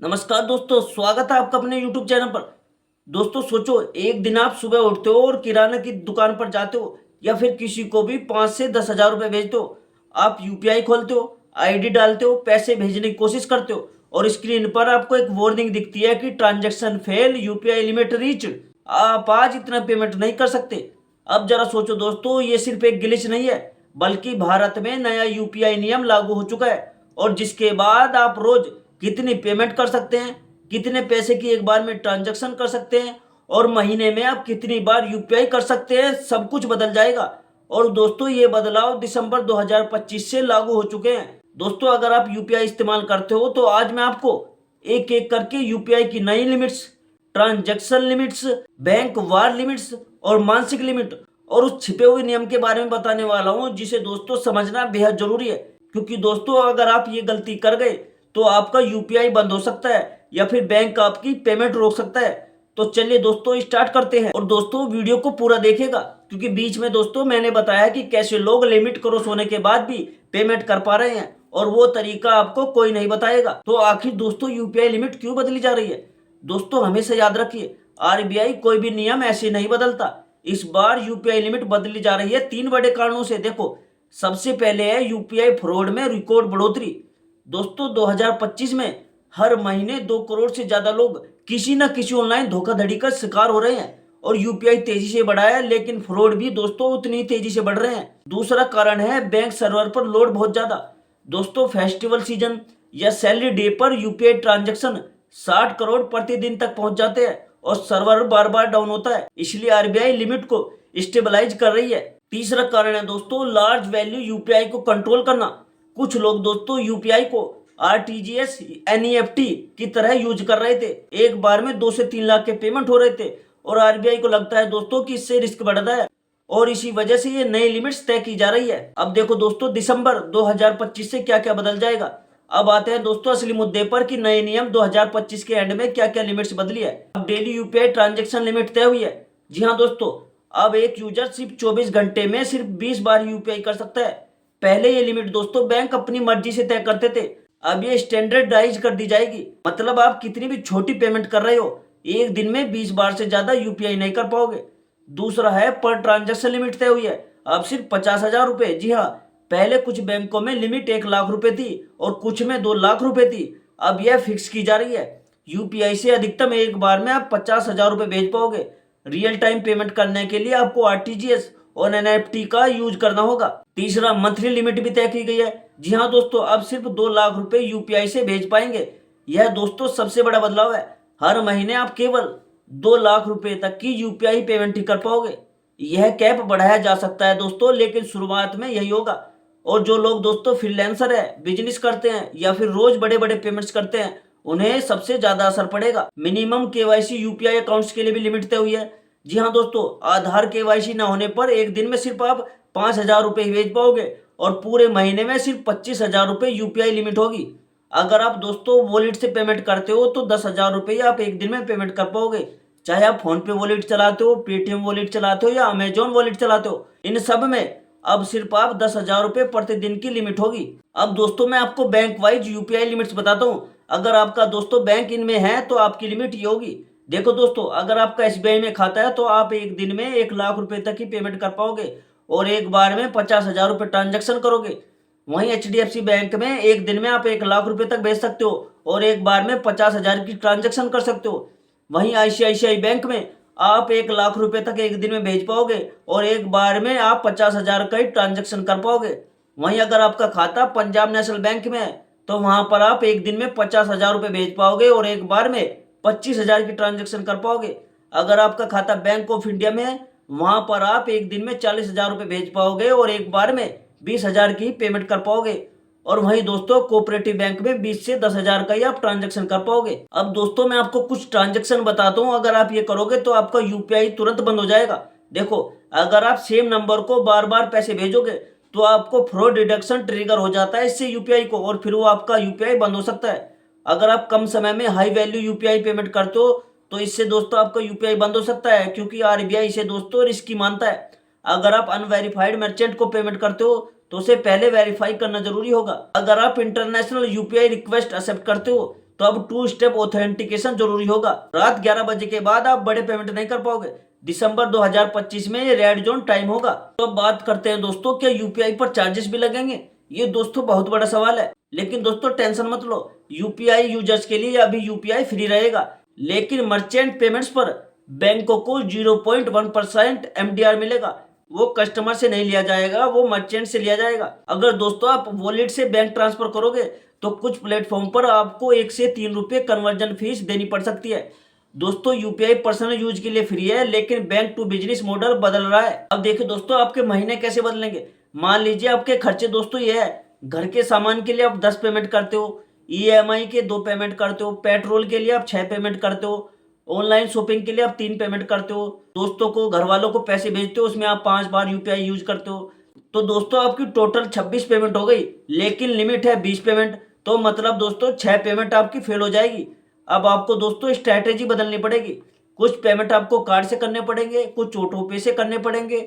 नमस्कार दोस्तों, स्वागत है आपका अपने YouTube चैनल पर। दोस्तों सोचो, एक दिन आप सुबह उठते हो और किराना की दुकान पर जाते हो या फिर किसी को भी 5 से 10 हजार रुपए भेजते हो। आप यूपीआई खोलते हो, आईडी डालते हो, पैसे भेजने की कोशिश करते हो और स्क्रीन पर आपको एक वार्निंग दिखती है कि transaction fail, UPI limit reach. आप आज इतना पेमेंट नहीं कर सकते। अब जरा सोचो दोस्तों, ये सिर्फ एक ग्लिच नहीं है, बल्कि भारत में नया यूपीआई नियम लागू हो चुका है और जिसके बाद आप रोज कितनी पेमेंट कर सकते हैं, कितने पैसे की एक बार में ट्रांजैक्शन कर सकते हैं और महीने में आप कितनी बार यूपीआई कर सकते हैं, सब कुछ बदल जाएगा। और दोस्तों ये बदलाव दिसंबर 2025 से लागू हो चुके हैं। दोस्तों अगर आप यूपीआई इस्तेमाल करते हो तो आज मैं आपको एक एक करके यूपीआई की नई लिमिट्स, ट्रांजैक्शन लिमिट्स, बैंक वार लिमिट्स और मासिक लिमिट और उस छिपे हुए नियम के बारे में बताने वाला हूं, जिसे दोस्तों समझना बेहद जरूरी है। क्योंकि दोस्तों अगर आप ये गलती कर गए तो आपका यूपीआई बंद हो सकता है या फिर बैंक आपकी पेमेंट रोक सकता है। तो चलिए दोस्तों स्टार्ट करते हैं और दोस्तों वीडियो को पूरा देखिएगा, क्योंकि बीच में दोस्तों मैंने बताया कि कैसे लोग लिमिट क्रॉस होने के बाद भी पेमेंट कर पा रहे हैं और वो तरीका आपको कोई नहीं बताएगा। तो आखिर दोस्तों यूपीआई लिमिट क्यों बदली जा रही है? दोस्तों हमेशा याद रखिए, आरबीआई कोई भी नियम ऐसे नहीं बदलता। इस बार यूपीआई लिमिट बदली जा रही है 3 बड़े कारणों से। देखो, सबसे पहले है यूपीआई फ्रॉड में रिकॉर्ड बढ़ोतरी। दोस्तों 2025 में हर महीने 2 करोड़ से ज्यादा लोग किसी न किसी ऑनलाइन धोखाधड़ी का शिकार हो रहे हैं और यूपीआई तेजी से बढ़ा है, लेकिन फ्रॉड भी दोस्तों उतनी ही तेजी से बढ़ रहे हैं। दूसरा कारण है बैंक सर्वर पर लोड बहुत ज्यादा। दोस्तों फेस्टिवल सीजन या सैलरी डे पर यूपीआई ट्रांजैक्शन 60 करोड़ प्रतिदिन तक पहुंच जाते हैं और सर्वर बार बार डाउन होता है, इसलिए आरबीआई लिमिट को स्टेबलाइज कर रही है। तीसरा कारण है दोस्तों लार्ज वैल्यू यूपीआई को कंट्रोल करना। कुछ लोग दोस्तों यूपीआई को आरटीजीएस, एनईएफटी की तरह यूज कर रहे थे। एक बार में 2 से 3 लाख के पेमेंट हो रहे थे और आरबीआई को लगता है दोस्तों कि इससे रिस्क बढ़ रहा है और इसी वजह से ये नई लिमिट्स तय की जा रही है। अब देखो दोस्तों दिसंबर 2025 से क्या क्या बदल जाएगा। अब आते हैं दोस्तों असली मुद्दे पर कि नए नियम 2025 के एंड में क्या क्या लिमिट्स बदली है। अब डेली यूपीआई ट्रांजेक्शन लिमिट तय हुई है। जी हाँ दोस्तों, अब एक यूजर सिर्फ 24 घंटे में सिर्फ 20 बार यूपीआई कर सकता है। पहले ये लिमिट दोस्तों बैंक अपनी मर्जी से तय करते थे, अब ये स्टैंडर्डाइज कर दी जाएगी। मतलब आप कितनी भी छोटी पेमेंट कर रहे हो, एक दिन में 20 बार से ज्यादा यूपीआई नहीं कर पाओगे। दूसरा है पर ट्रांजैक्शन लिमिट तय हुई है, अब सिर्फ 50,000 रुपए। जी हाँ, पहले कुछ बैंकों में लिमिट 1 लाख रुपए थी और कुछ में 2 लाख रुपए थी, अब यह फिक्स की जा रही है। यूपीआई से अधिकतम एक बार में आप 50,000 रुपए भेज पाओगे। रियल टाइम पेमेंट करने के लिए आपको आरटीजीएस और एनईएफटी का यूज करना होगा। तीसरा मंथली लिमिट भी तय की गई है। जी हाँ दोस्तों, अब सिर्फ 2 लाख रुपए यूपीआई से भेज पाएंगे। यह दोस्तों सबसे बड़ा बदलाव है। हर महीने आप केवल 2 लाख रुपए तक की यूपीआई पेमेंट ही कर पाओगे। यह कैप बढ़ाया जा सकता है दोस्तों, लेकिन शुरुआत में यही होगा। और जो लोग दोस्तों फ्रीलांसर है, बिजनेस करते हैं या फिर रोज बड़े बड़े पेमेंट्स करते हैं, उन्हें सबसे ज्यादा असर पड़ेगा। मिनिमम केवाईसी यूपीआई अकाउंट्स के लिए भी लिमिट तय हुई है। जी हाँ दोस्तों, आधार केवाईसी ना होने पर एक दिन में सिर्फ आप 5,000 रुपए ही भेज पाओगे और पूरे महीने में सिर्फ 25,000 रुपए यूपीआई लिमिट होगी। अगर आप दोस्तों वॉलेट से पेमेंट करते हो तो 10,000 रुपए आप एक दिन में पेमेंट कर पाओगे। चाहे आप फोन पे वॉलेट चलाते हो, पेटीएम वॉलेट चलाते हो या अमेजोन वॉलेट चलाते हो, इन सब में अब सिर्फ आप 10,000 रुपए प्रतिदिन की लिमिट होगी। अब दोस्तों मैं आपको बैंक वाइज यूपीआई लिमिट्स बताता हूँ। अगर आपका दोस्तों बैंक इनमें है तो आपकी लिमिट ये होगी। देखो दोस्तों, अगर आपका एसबीआई में खाता है तो आप एक दिन में 1 लाख रुपए तक की पेमेंट कर पाओगे और एक बार में 50,000 रुपए ट्रांजेक्शन करोगे। वहीं एचडीएफसी बैंक में एक दिन में आप 1 लाख रुपए तक भेज सकते हो और एक बार में 50,000 की ट्रांजेक्शन कर सकते हो। वहीं आईसीआईसीआई बैंक में आप 1 लाख रुपए तक एक दिन में भेज पाओगे और एक बार में आप 50,000 का ही ट्रांजेक्शन कर पाओगे। वहीं अगर आपका खाता पंजाब नेशनल बैंक में है तो वहां पर आप एक दिन में 50,000 रुपए भेज पाओगे और एक बार में 25,000 की ट्रांजेक्शन कर पाओगे। अगर आपका खाता बैंक ऑफ इंडिया में है, वहां पर आप एक दिन में 40,000 रुपए भेज पाओगे और एक बार में 20,000 की पेमेंट कर पाओगे। और वहीं दोस्तों कोऑपरेटिव बैंक में 20 से 10,000 का ही आप ट्रांजेक्शन कर पाओगे। अब दोस्तों मैं आपको कुछ ट्रांजेक्शन बताता हूँ, अगर आप ये करोगे तो आपका यूपीआई तुरंत बंद हो जाएगा। देखो, अगर आप सेम नंबर को बार बार पैसे भेजोगे तो आपको फ्रॉड डिडक्शन ट्रिगर हो जाता है इससे यूपीआई को, और फिर वो आपका यूपीआई बंद हो सकता है। अगर आप कम समय में हाई वैल्यू यूपीआई पेमेंट करते हो तो इससे दोस्तों आपका यूपीआई बंद हो सकता है, क्योंकि आरबीआई इसे दोस्तों रिस्की मानता है। अगर आप अनवेरिफाइड मर्चेंट को पेमेंट करते हो तो उसे पहले वेरीफाई करना जरूरी होगा। अगर आप इंटरनेशनल यूपीआई रिक्वेस्ट एक्सेप्ट करते हो तो अब 2 स्टेप ऑथेंटिकेशन जरूरी होगा। रात 11 बजे के बाद आप बड़े पेमेंट नहीं कर पाओगे। दिसंबर 2025 में ये रेड जोन टाइम होगा। तो अब बात करते हैं दोस्तों, क्या यूपीआई पर चार्जेस भी लगेंगे? ये दोस्तों बहुत बड़ा सवाल है, लेकिन दोस्तों टेंशन मत लो, यूपीआई यूजर्स के लिए अभी यूपीआई फ्री रहेगा, लेकिन मर्चेंट पेमेंट्स पर बैंकों को 0.1% एमडीआर मिलेगा। वो कस्टमर से नहीं लिया जाएगा, वो मर्चेंट से लिया जाएगा। अगर दोस्तों आप वॉलेट से बैंक ट्रांसफर करोगे तो कुछ प्लेटफॉर्म पर आपको 1 से 3 रुपये कन्वर्जन फीस देनी पड़ सकती है। दोस्तों यूपीआई पर्सनल यूज के लिए फ्री है, लेकिन बैंक टू बिजनेस मॉडल बदल रहा है। अब देखिए दोस्तों, आपके महीने कैसे बदलेंगे। मान लीजिए आपके खर्चे दोस्तों ये है, घर के सामान के लिए आप 10 पेमेंट करते हो, ईएमआई के 2 पेमेंट करते हो, पेट्रोल के लिए आप 6 पेमेंट करते हो, ऑनलाइन शॉपिंग के लिए आप 3 पेमेंट करते हो, दोस्तों को घर वालों को पैसे भेजते हो, उसमें आप 5 बार यूपीआई यूज करते हो। तो दोस्तों आपकी टोटल 26 पेमेंट हो गई, लेकिन लिमिट है 20 पेमेंट। तो मतलब दोस्तों 6 पेमेंट आपकी फेल हो जाएगी। अब आपको दोस्तों स्ट्रैटेजी बदलनी पड़ेगी। कुछ पेमेंट आपको कार्ड से करने पड़ेंगे, कुछ ऑटो पे से करने पड़ेंगे,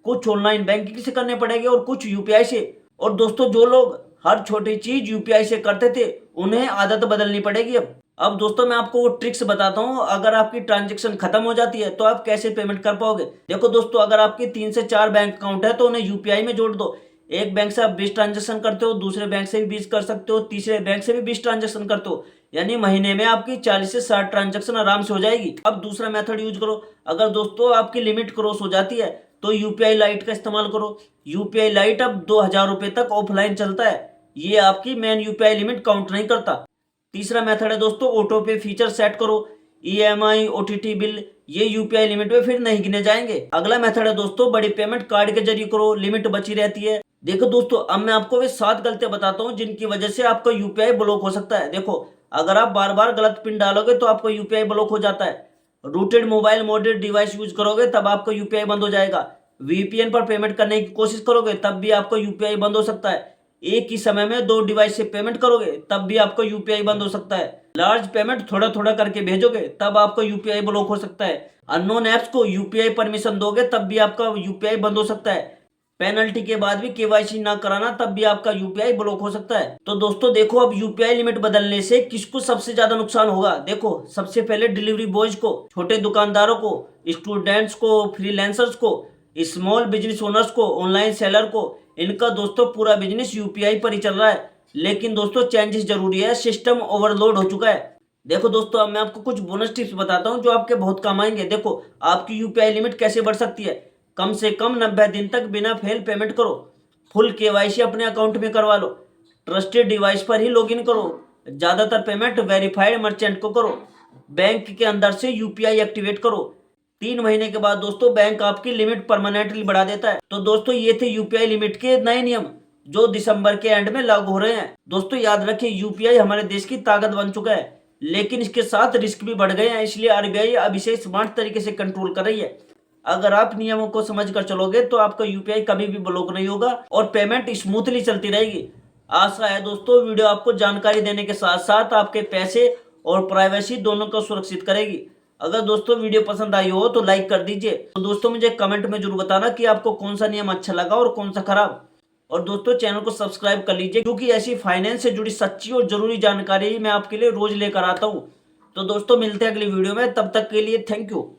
कुछ ऑनलाइन बैंकिंग से करने पड़ेंगे और कुछ यूपीआई से। और दोस्तों जो लोग हर छोटी चीज यूपीआई से करते थे, उन्हें आदत बदलनी पड़ेगी। अब दोस्तों मैं आपको वो ट्रिक्स बताता हूँ, अगर आपकी ट्रांजेक्शन खत्म हो जाती है तो आप कैसे पेमेंट कर पाओगे। देखो दोस्तों, अगर आपके 3 से 4 बैंक अकाउंट है तो उन्हें यूपीआई में जोड़ दो। एक बैंक से आप 20 ट्रांजेक्शन करते हो, दूसरे बैंक से भी 20 कर सकते हो, तीसरे बैंक से भी 20 ट्रांजेक्शन करते हो, यानी महीने में आपकी 40 से 60 ट्रांजेक्शन आराम से हो जाएगी। अब दूसरा मेथड यूज करो। अगर दोस्तों आपकी लिमिट क्रॉस हो जाती है तो यूपीआई लाइट का इस्तेमाल करो। यूपीआई लाइट अब 2000 रुपए तक ऑफलाइन चलता है, ये आपकी मेन यूपीआई लिमिट काउंट नहीं करता। तीसरा मेथड है दोस्तों, ऑटो पे फीचर सेट करो। ईएमआई, ओटीटी बिल ये यूपीआई लिमिट में फिर नहीं गिने जाएंगे। अगला मेथड है दोस्तों, बड़ी पेमेंट कार्ड के जरिए करो, लिमिट बची रहती है। देखो दोस्तों, अब मैं आपको वे 7 गलतियां बताता हूँ जिनकी वजह से आपका यूपीआई ब्लॉक हो सकता है। देखो, अगर आप बार बार गलत पिन डालोगे तो आपका यूपीआई ब्लॉक हो जाता है। Rooted mobile model device use करोगे तब आपका यूपीआई बंद हो जाएगा। वीपीएन पर पेमेंट करने की कोशिश करोगे तब भी आपका यूपीआई बंद हो सकता है। एक ही समय में 2 डिवाइस से पेमेंट करोगे तब भी आपका यूपीआई बंद हो सकता है। लार्ज पेमेंट थोड़ा थोड़ा करके भेजोगे तब आपका यूपीआई ब्लॉक हो सकता है। अननोन ऐप्स को यूपीआई परमिशन दोगे तब भी आपका यूपीआई बंद हो सकता है। पेनल्टी के बाद भी केवाईसी ना कराना तब भी आपका यूपीआई ब्लॉक हो सकता है। तो दोस्तों देखो, अब यूपीआई लिमिट बदलने से किसको सबसे ज्यादा नुकसान होगा। देखो, सबसे पहले डिलीवरी बॉयज को, छोटे दुकानदारों को, स्टूडेंट्स को, फ्रीलांसर्स को, स्मॉल बिजनेस ओनर्स को, ऑनलाइन सेलर को। इनका दोस्तों पूरा बिजनेस यूपीआई पर ही चल रहा है। लेकिन दोस्तों चेंजेस जरूरी है, सिस्टम ओवरलोड हो चुका है। देखो दोस्तों, अब मैं आपको कुछ बोनस टिप्स बताता हूँ जो आपके बहुत काम आएंगे। देखो, आपकी यूपीआई लिमिट कैसे बढ़ सकती है। कम से कम 90 दिन तक बिना फेल पेमेंट करो। फुल केवाईसी अपने अकाउंट में करवा लो। ट्रस्टेड डिवाइस पर ही लॉगिन करो। ज्यादातर पेमेंट वेरीफाइड मर्चेंट को करो। बैंक के अंदर से यूपीआई एक्टिवेट करो। 3 महीने के बाद दोस्तों बैंक आपकी लिमिट परमानेंटली बढ़ा देता है। तो दोस्तों ये थे यूपीआई लिमिट के नए नियम जो दिसंबर के एंड में लागू हो रहे हैं। दोस्तों याद रखिए, यूपीआई हमारे देश की ताकत बन चुका है, लेकिन इसके साथ रिस्क भी बढ़ गए हैं। इसलिए आरबीआई अब इसे स्मार्ट तरीके से कंट्रोल कर रही है। अगर आप नियमों को समझ कर चलोगे तो आपका यूपीआई कभी भी ब्लॉक नहीं होगा और पेमेंट स्मूथली चलती रहेगी। आशा है दोस्तों वीडियो आपको जानकारी देने के साथ साथ आपके पैसे और प्राइवेसी दोनों को सुरक्षित करेगी। अगर दोस्तों वीडियो पसंद आई हो तो लाइक कर दीजिए। तो दोस्तों मुझे कमेंट में जरूर बताना कि आपको कौन सा नियम अच्छा लगा और कौन सा खराब। और दोस्तों चैनल को सब्सक्राइब कर लीजिए, क्योंकि ऐसी फाइनेंस से जुड़ी सच्ची और जरूरी जानकारी मैं आपके लिए रोज लेकर आता हूँ। तो दोस्तों मिलते हैं अगली वीडियो में, तब तक के लिए थैंक यू।